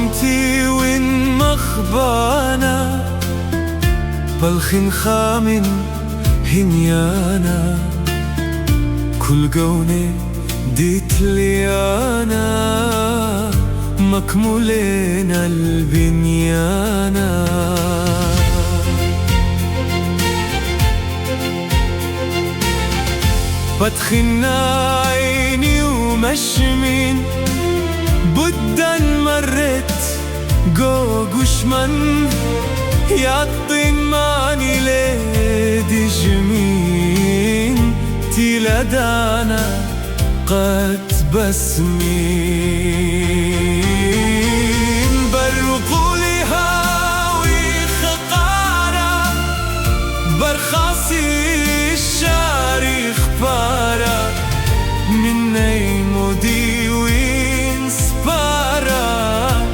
انتي وين مخبانا بالخين خامن هنيانا كل جوني ديت ليانا مكمولين البنيانا بتخنا عيني ومشمين بدن مرت جوجوشمن يعطين ماني ليدي جمين تيلدانا قد بسمين برقولي هاوي خقارة برخاصي الشاريخ بارا من نيمودي وين سبارا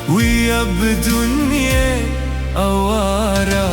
ويا بدنيا أوارا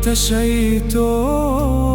تشيتو